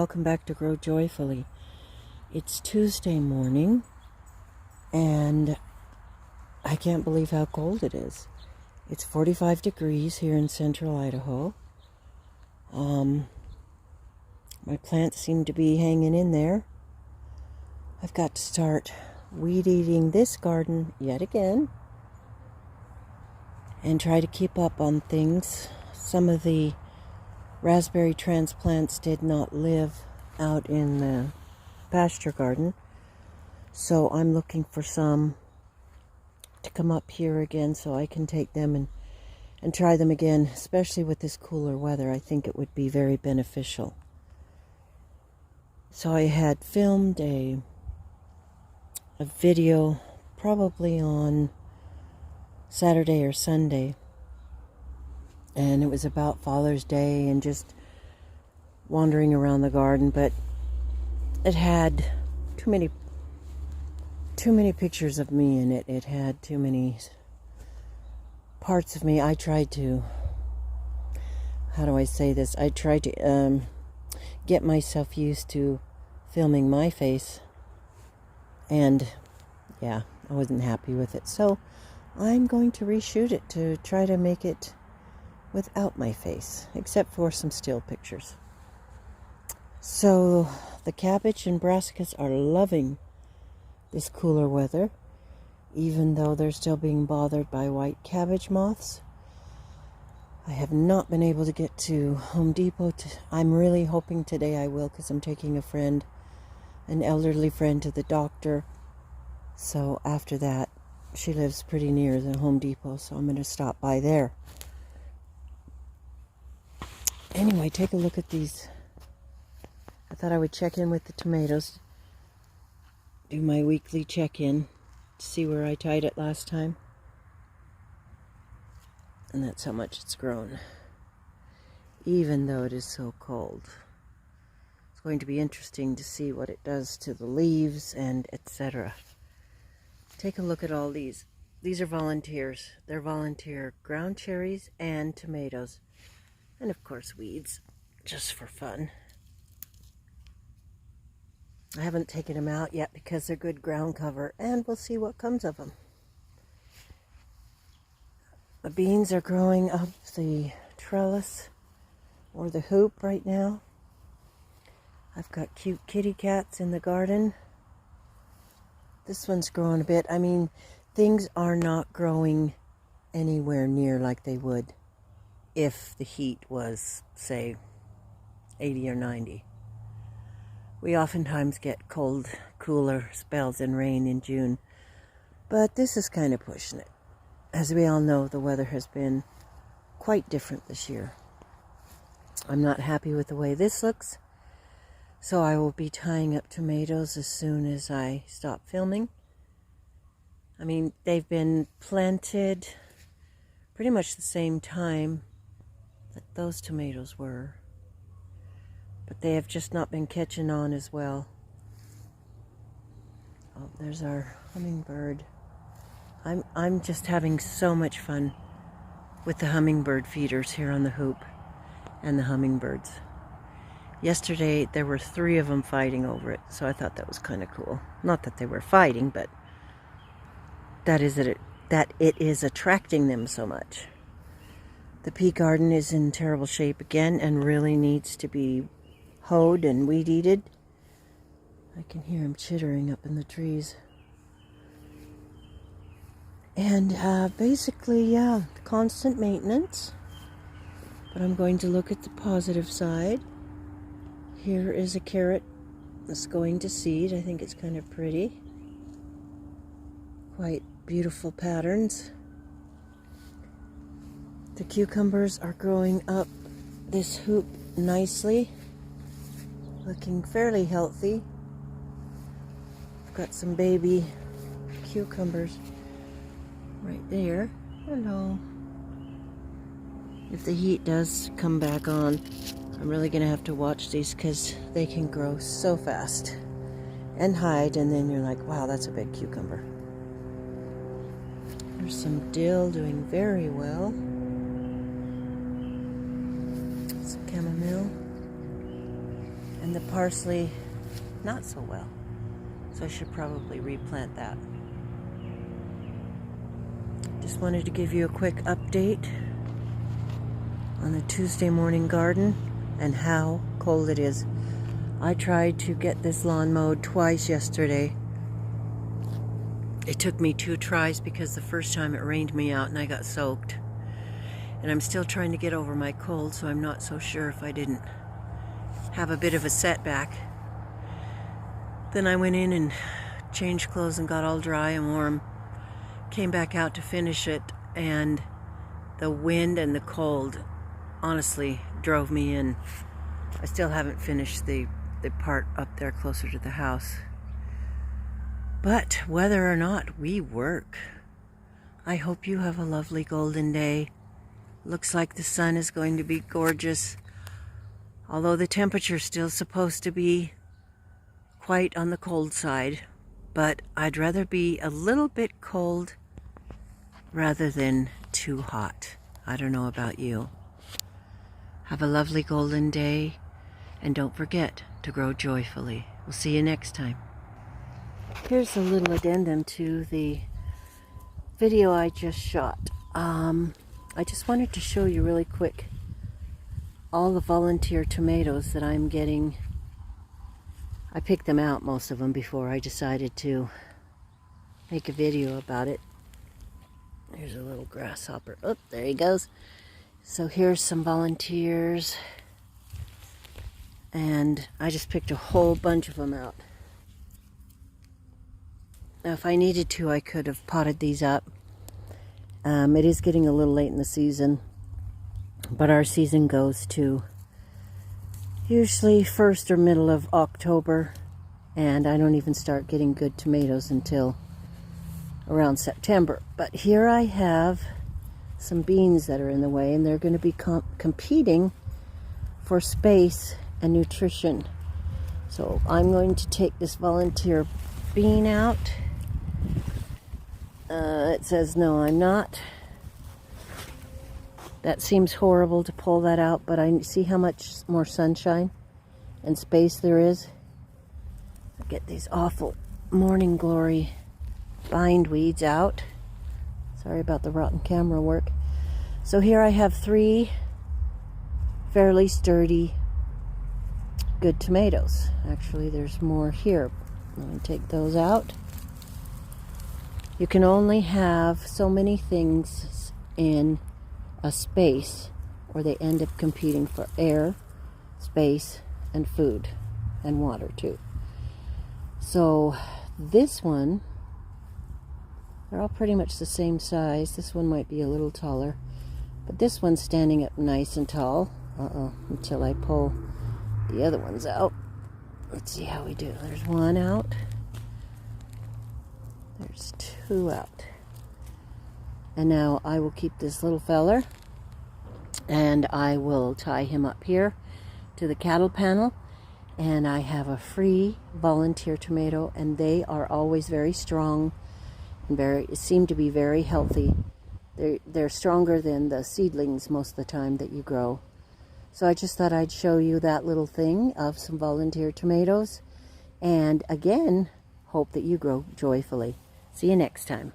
welcome back to Grow Joyfully. It's Tuesday morning and I can't believe how cold it is. It's 45 degrees here in central Idaho. My plants seem to be hanging in there. I've got to start weed eating this garden yet again and try to keep up on things. Some of the raspberry transplants did not live out in the pasture garden, so I'm looking for some to come up here again so I can take them and try them again, especially with this cooler weather. I think it would be very beneficial. So I had filmed a video probably on Saturday or Sunday, and it was about Father's Day and just wandering around the garden, but it had too many pictures of me in it. It had too many parts of me. I tried to, how do I say this? I tried to get myself used to filming my face, and yeah, I wasn't happy with it. So I'm going to reshoot it to try to make it without my face, except for some still pictures. So the cabbage and brassicas are loving this cooler weather, even though they're still being bothered by white cabbage moths. I have not been able to get to Home Depot. I'm really hoping today I will, because I'm taking a friend, an elderly friend, to the doctor. So after that, she lives pretty near the Home Depot, so I'm going to stop by there. Anyway, take a look at these. I thought I would check in with the tomatoes, do my weekly check-in, see where I tied it last time. And that's how much it's grown, even though it is so cold. It's going to be interesting to see what it does to the leaves and etc. Take a look at all these. These are volunteers. They're volunteer ground cherries and tomatoes. And of course weeds, just for fun. I haven't taken them out yet because they're good ground cover, and we'll see what comes of them. The beans are growing up the trellis or the hoop right now. I've got cute kitty cats in the garden. This one's growing a bit. I mean, things are not growing anywhere near like they would if the heat was, say, 80 or 90. We oftentimes get cold, cooler spells and rain in June, but this is kind of pushing it. As we all know, the weather has been quite different this year. I'm not happy with the way this looks, so I will be tying up tomatoes as soon as I stop filming. I mean, they've been planted pretty much the same time that those tomatoes were, but they have just not been catching on as well. Oh, there's our hummingbird. I'm just having so much fun with the hummingbird feeders here on the hoop and the hummingbirds. Yesterday there were 3 of them fighting over it, so I thought that was kind of cool. Not that they were fighting, but that it is attracting them so much. The pea garden is in terrible shape again and really needs to be hoed and weed-eated. I can hear them chittering up in the trees. And basically, yeah, constant maintenance. But I'm going to look at the positive side. Here is a carrot that's going to seed. I think it's kind of pretty. Quite beautiful patterns. The cucumbers are growing up this hoop nicely. Looking fairly healthy. I've got some baby cucumbers right there. Hello. If the heat does come back on, I'm really going to have to watch these because they can grow so fast and hide, and then you're like, wow, that's a big cucumber. There's some dill doing very well. Some chamomile. And the parsley, not so well. So I should probably replant that. Just wanted to give you a quick update on the Tuesday morning garden and how cold it is. I tried to get this lawn mowed twice yesterday. It took me 2 tries because the first time it rained me out and I got soaked. And I'm still trying to get over my cold, so I'm not so sure if I didn't have a bit of a setback. Then I went in and changed clothes and got all dry and warm. Came back out to finish it, and the wind and the cold honestly drove me in. I still haven't finished the part up there closer to the house. But whether or not, we work. I hope you have a lovely golden day. Looks like the sun is going to be gorgeous. Although the temperature's still supposed to be quite on the cold side. But I'd rather be a little bit cold rather than too hot. I don't know about you. Have a lovely golden day, and don't forget to grow joyfully. We'll see you next time. Here's a little addendum to the video I just shot. I just wanted to show you really quick all the volunteer tomatoes that I'm getting. I picked them out, most of them, before I decided to make a video about it. There's a little grasshopper. Oh, there he goes. So here's some volunteers. And I just picked a whole bunch of them out. Now, if I needed to, I could have potted these up. It is getting a little late in the season, but our season goes to usually 1st or middle of October, and I don't even start getting good tomatoes until around September. But here I have some beans that are in the way, and they're going to be competing for space and nutrition. So I'm going to take this volunteer bean out. It says no, I'm not. That seems horrible to pull that out, but I see how much more sunshine and space there is. I get these awful morning glory bindweeds out. Sorry about the rotten camera work. So here I have 3 fairly sturdy, good tomatoes. Actually, there's more here. Let me take those out. You can only have so many things in a space, or they end up competing for air, space, and food, and water too. So this one, they're all pretty much the same size. This one might be a little taller, but this one's standing up nice and tall. Until I pull the other ones out. Let's see how we do. There's 1 out. There's 2 out. And now I will keep this little feller, and I will tie him up here to the cattle panel. And I have a free volunteer tomato, and they are always very strong and seem to be very healthy. They're stronger than the seedlings most of the time that you grow. So I just thought I'd show you that little thing of some volunteer tomatoes. And again, hope that you grow joyfully. See you next time.